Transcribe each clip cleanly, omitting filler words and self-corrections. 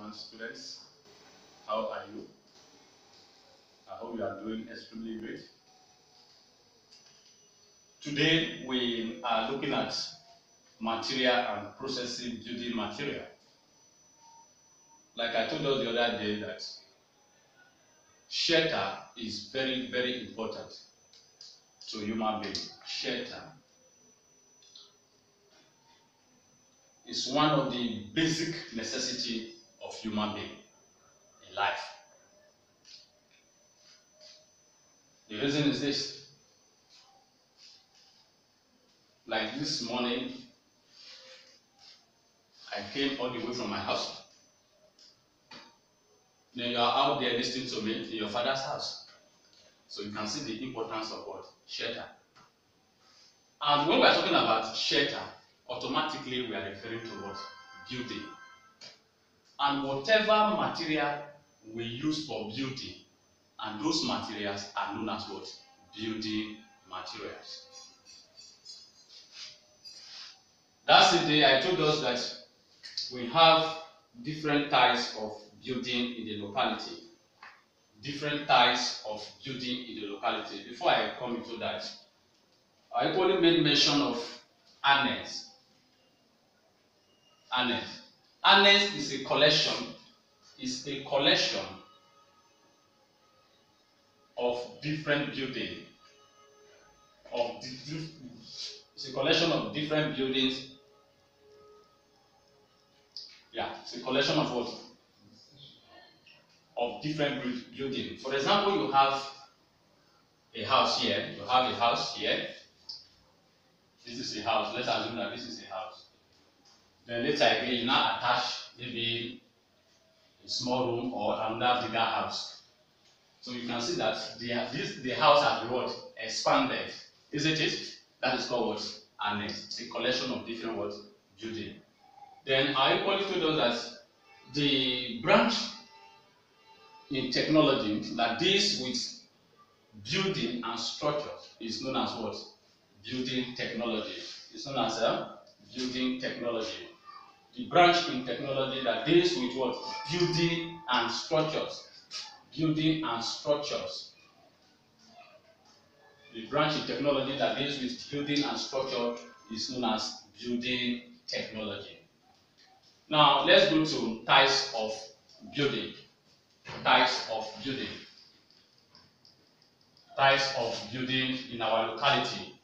afternoon, students. How are you? I hope you are doing extremely great. Today we are looking at material and processing building material. Like I told us the other day that shelter is very, very important to human being. Shelter is one of the basic necessities of human being in life. The reason is this. Like this morning, I came all the way from my house. Then you are out there listening to me in your father's house. So you can see the importance of what? Shelter. And when we are talking about shelter, automatically we are referring to what? Building. And whatever material we use for building, and those materials are known as what? Building materials. That's the day I told us that we have different types of building in the locality. Different types of building in the locality. Before I come into that, I equally made mention of annex. Annex. Annex is a collection. Is a collection of different buildings. It's a collection of different buildings. Yeah, it's a collection of what? Of different buildings. For example, you have a house here. You have a house here. This is a house. Let's assume that this is a house. Then later again, you now attach maybe a small room or another bigger house. So you can see that the house has been what? Expanded. Isn't it? That is called what? Annex. It's a collection of different what? Buildings. Then I equally told us that the branch in technology that deals with building and structure is known as what? Building technology. It's known as building technology. The branch in technology that deals with what? Building and structures. Building and structures. The branch in technology that deals with building and structure is known as building technology. Now let's go to types of building. Types of building. Types of building in our locality.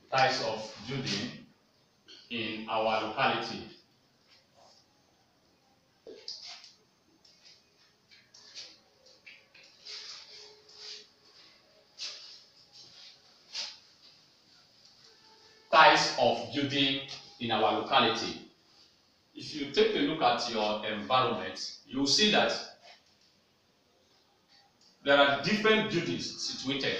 Types of building in our locality. Types of building in our locality. If you take a look at your environment, you will see that there are different buildings situated.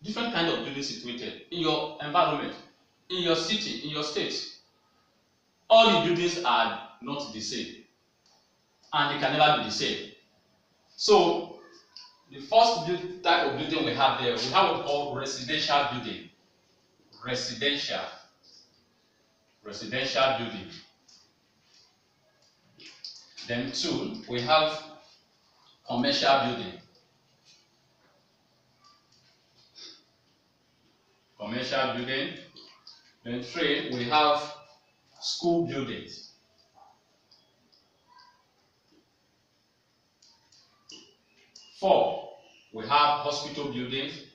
Different kind of buildings situated in your environment, in your city, in your state. All the buildings are not the same, and they can never be the same. So, the first type of building we have there, we have what we call residential building. Residential building. Then 2, we have commercial building. Commercial building. Then 3, we have school buildings. 4, we have hospital buildings.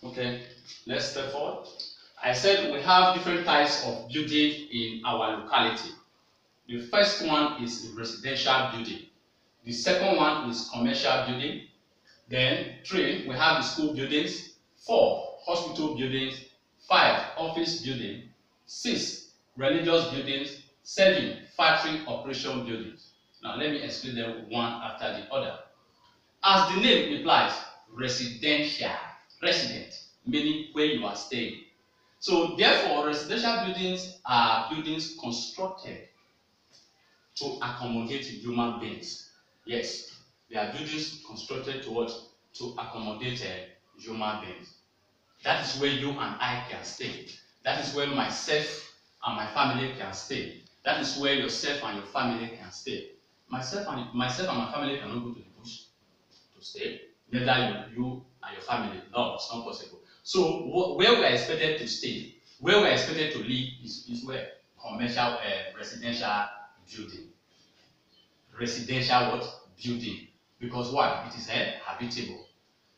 'Okay, let's step forward. I said we have different types of building in our locality. The first one is residential building. The second one is commercial building. Then 3, we have the school buildings. 4, hospital buildings. 5, office building. 6, religious buildings. 7, factory operation buildings. Now let me explain them one after the other. As the name implies, residential, resident, meaning where you are staying. So therefore, residential buildings are buildings constructed to accommodate human beings. Yes, they are buildings constructed to what? To accommodate human beings. That is where you and I can stay. That is where myself and my family can stay. That is where yourself and your family can stay. Myself and my family cannot go to the bush to stay. Neither you and your family. No, it's not possible. So where we are expected to stay, where we are expected to live is where? Commercial, residential building. Residential what? Building. Because what? It is habitable.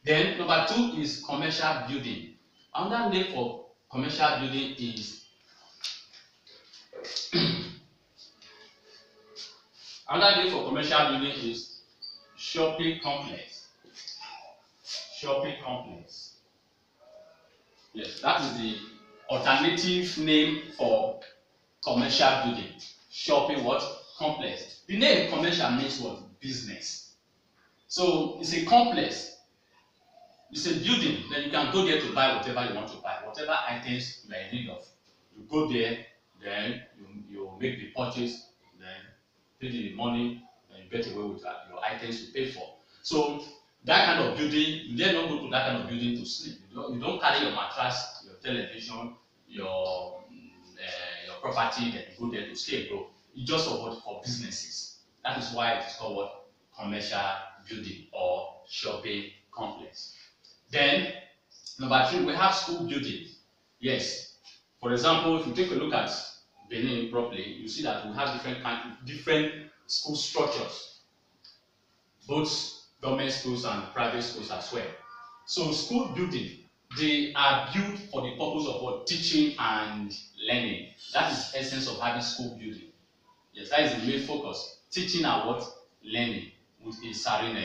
Then number 2 is commercial building. Another name for commercial building is another name for commercial building is shopping complex. Shopping complex. Yes, that is the alternative name for commercial building. Shopping what? Complex. The name commercial means what? Business. So it's a complex. It's a building. Then you can go there to buy whatever you want to buy, whatever items you are in need of. You go there, then you make the purchase, then pay the money, and you get away with your items you pay for. So that kind of building, you dare not go to that kind of building to sleep. You don't carry your mattress, your television, your property, then you go there to stay, bro. It's just for what? For businesses. That is why it is called what? Commercial building or shopping complex. Then number 3, we have school buildings. Yes. For example, if you take a look at Benin properly, you see that we have different school structures, both government schools and private schools as well. So school building, they are built for the purpose of what? Teaching and learning. That is the essence of having school building. Yes, that is the main focus. Teaching and what? Learning with a serene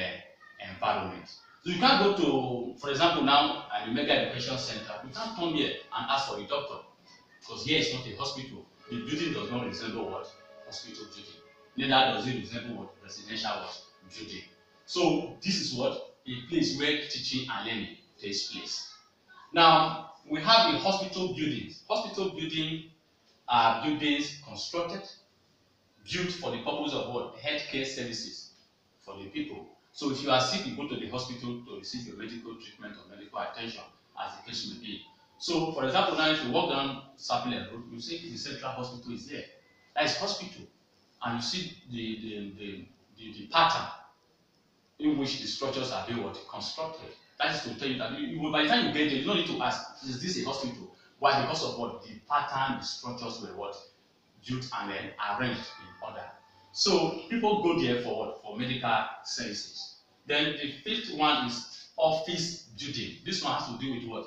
environment. So you can't go to, for example, now at the Mega Education Center, you can't come here and ask for a doctor, because here is not a hospital. The building does not resemble what? Hospital building. Neither does it resemble what? Residential what? Building. So this is what? A place where teaching and learning takes place. Now, we have the hospital buildings. Hospital buildings are buildings constructed, built for the purpose of what? Healthcare services for the people. So if you are sick, you go to the hospital to receive your medical treatment or medical attention, as the case may be. So, for example, now if you walk down Sapele Road, you see the Central Hospital is there. That is hospital, and you see the pattern in which the structures are being constructed. That is to tell you that by the time you get there, you don't need to ask, is this a hospital? Why? Because of what? The pattern, the structures were what? Built and then arranged in order. So people go there for what? For medical services. Then the 5th one is office building. This one has to do with what?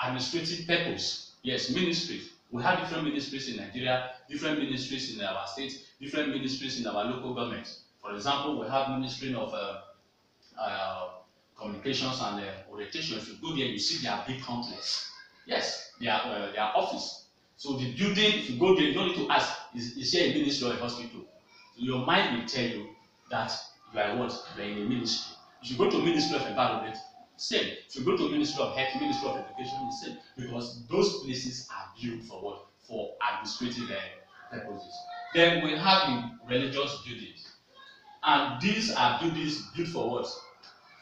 Administrative purpose. Yes, ministries. We have different ministries in Nigeria, different ministries in our state, different ministries in our local government. For example, we have Ministry of Communications and Orientation. If you go there, you see their big complex. Yes, their office. So the building, if you go there, you don't need to ask, is here a ministry or a hospital? So your mind will tell you that you are what? You are in a ministry. If you go to Ministry of Environment, same. If you go to Ministry of Health, Ministry of Education, same. Because those places are built for what? For administrative purposes. Then we have the religious buildings. And these are buildings built for what?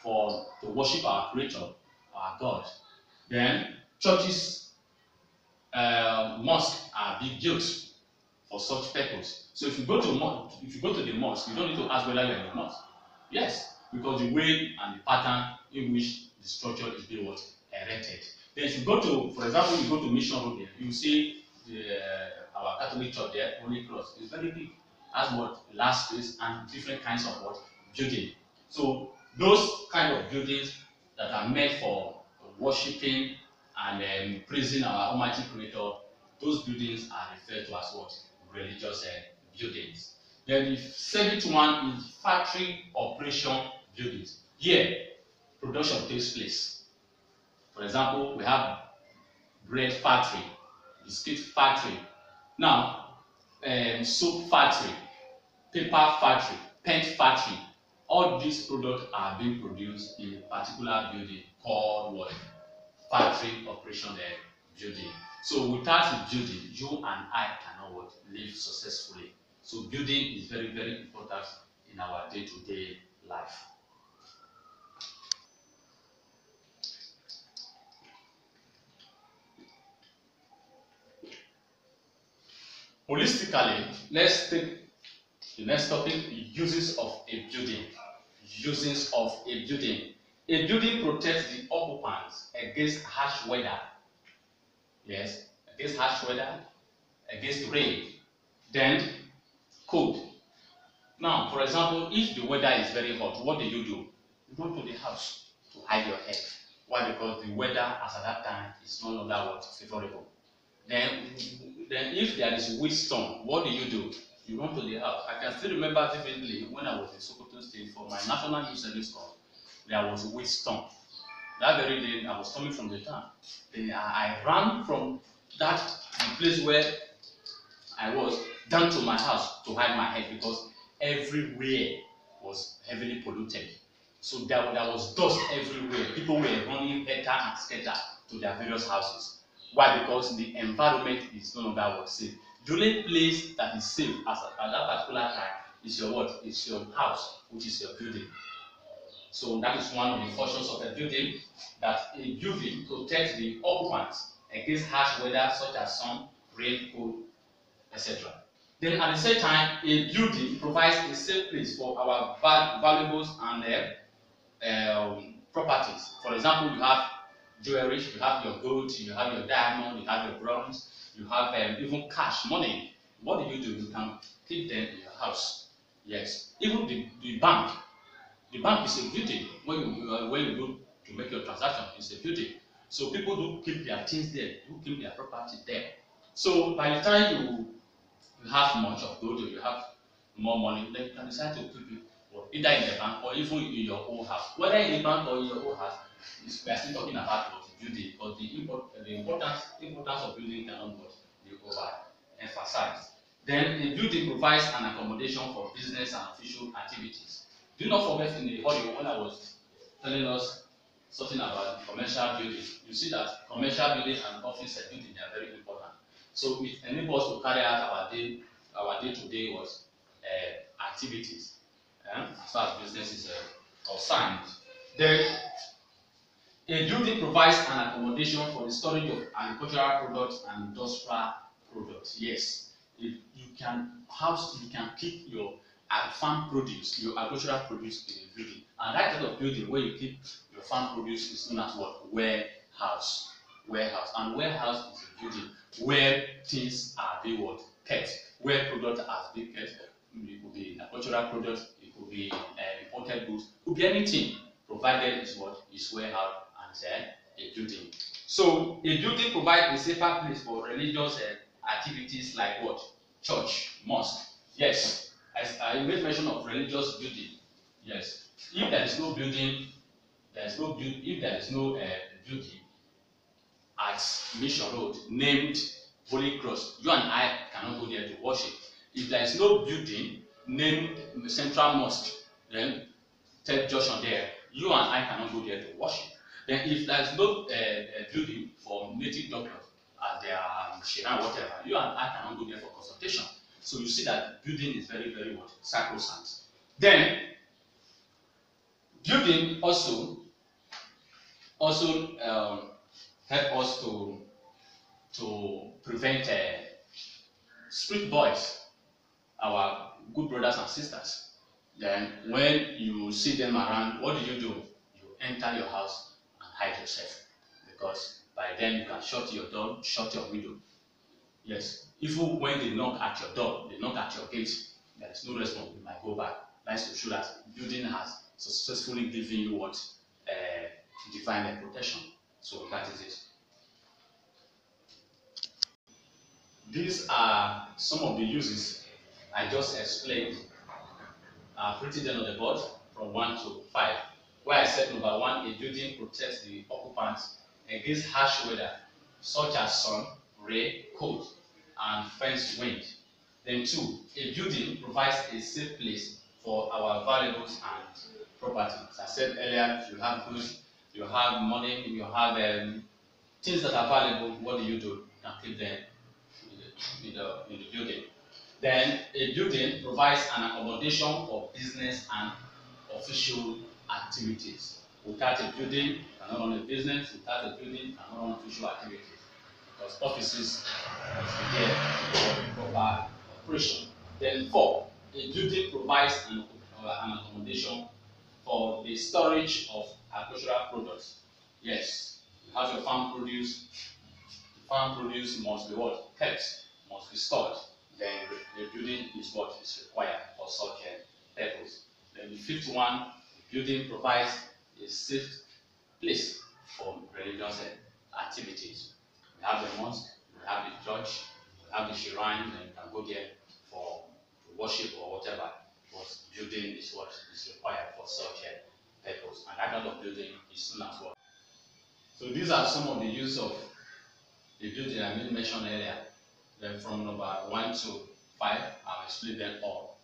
For to worship our Creator, our God. Then churches, mosques are being built for such purpose. So if you go to the mosque, you don't need to ask whether you are in the mosque. Yes, because the way and the pattern in which the structure is being what? Erected. Then if you go to, for example, you go to Mission Road there, you see our Catholic church there, Holy Cross. It's very big. Has what? Last space and different kinds of what? Building. So those kind of buildings that are meant for worshiping and praising our Almighty Creator, those buildings are referred to as what? Religious buildings. Then the seventh one is factory operation buildings. Here, production takes place. For example, we have bread factory, biscuit factory, now soap factory, paper factory, paint factory. All these products are being produced in a particular building called what? Factory operation building. So without a building, you and I cannot what? Live successfully. So building is very, very important in our day-to-day life. Holistically, let's take the next topic, uses of a building. Uses of a building. A building protects the occupants against harsh weather. Yes, against harsh weather, against rain, then cold. Now, for example, if the weather is very hot, what do? You go to the house to hide your head. Why? Because the weather as at that time is no longer what? Favorable. Then if there is wind storm, what do? You run to the house. I can still remember vividly when I was in Sokoto State for my National Youth Service Corps, there was a wind storm. That very day, I was coming from the town. Then I ran from the place where I was down to my house to hide my head because everywhere was heavily polluted. So there was dust everywhere. People were running helter and skelter to their various houses. Why? Because the environment is no longer safe. The only place that is safe at that particular time is your what? It's your house, which is your building. So that is one of the functions of a building, that a building protects the occupants against harsh weather such as sun, rain, cold, etc. Then at the same time, a building provides a safe place for our valuables and properties. For example, you have jewelry, you have your gold, you have your diamond, you have your bronze, you have even cash, money. What do? You can keep them in your house. Yes. Even the bank. The bank is a building. When you go to make your transaction, it's a building. So people do keep their things there, do keep their property there. So by the time you have much of gold or you have more money, then you can decide to keep it either in the bank or even in your own house. Whether in the bank or in your own house, we are still talking about building, but the importance of building cannot be overemphasized. Then a building provides an accommodation for business and official activities. Do not forget in the audio when I was telling us something about commercial building, you see that commercial building and office building are very important. So it enables us to carry out our day-to-day activities as far as business is concerned. Then a building provides an accommodation for the storage of agricultural products and industrial products. Yes, you can keep your farm produce, your agricultural produce in a building. And that kind of building where you keep your farm produce is known as what? Warehouse. Warehouse. And warehouse is a building where things are being kept, where products are being kept. It could be agricultural products, it could be imported goods, it could be anything, provided is warehouse and a building. So a building provides a safer place for religious activities like what? Church, mosque. Yes. As I made mention of religious building, yes. If there is no building, if there is no building at Mission Road named Holy Cross, you and I cannot go there to worship. If there is no building named Central Mosque, then Third Junction there, you and I cannot go there to worship. Then if there is no building for native doctors, as they are Shiran, whatever, you and I cannot go there for consultation. So you see that building is very, very sacrosanct. Then building also help us to prevent street boys, our good brothers and sisters. Then when you see them around, what do? You enter your house and hide yourself, because by then you can shut your door, shut your window. Yes. Even when they knock at your door, they knock at your gate, there is no response, you might go back. That's to show that building has successfully given you divine protection. So that is it. These are some of the uses I just explained. I've written them on the board from 1 to 5, where I said number 1, a building protects the occupants against harsh weather such as sun, rain, cold, and fence wind. Then 2, a building provides a safe place for our valuables and property. As I said earlier, you have goods, you have money, you have things that are valuable. What do? You can keep them in the building. Then a building provides an accommodation for business and official activities. Without a building, you cannot run a business. Without a building, you cannot run official activities. Because offices must be there for proper operation. Then 4, a building provides an accommodation for the storage of agricultural products. Yes, you have your farm produce. The farm produce must be what? Kept, must be stored. Then the building is what is required for such a purpose. Then the 5th one, the building provides a safe place for religious activities. We have the mosque, we have the church, we have the shrine, and you can go there for worship or whatever. But building is what is required for such a purpose. And that kind of building is known as what. So these are some of the use of the building I made mention earlier. Then from number 1 to 5, I'll explain them all.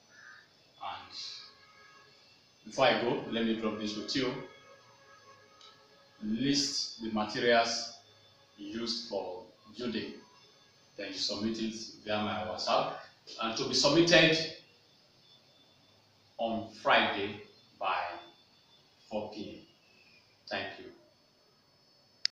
And before I go, let me drop this with you. List the materials used for building. Then you submit it via my WhatsApp. And to be submitted on Friday by 4 p.m. Thank you.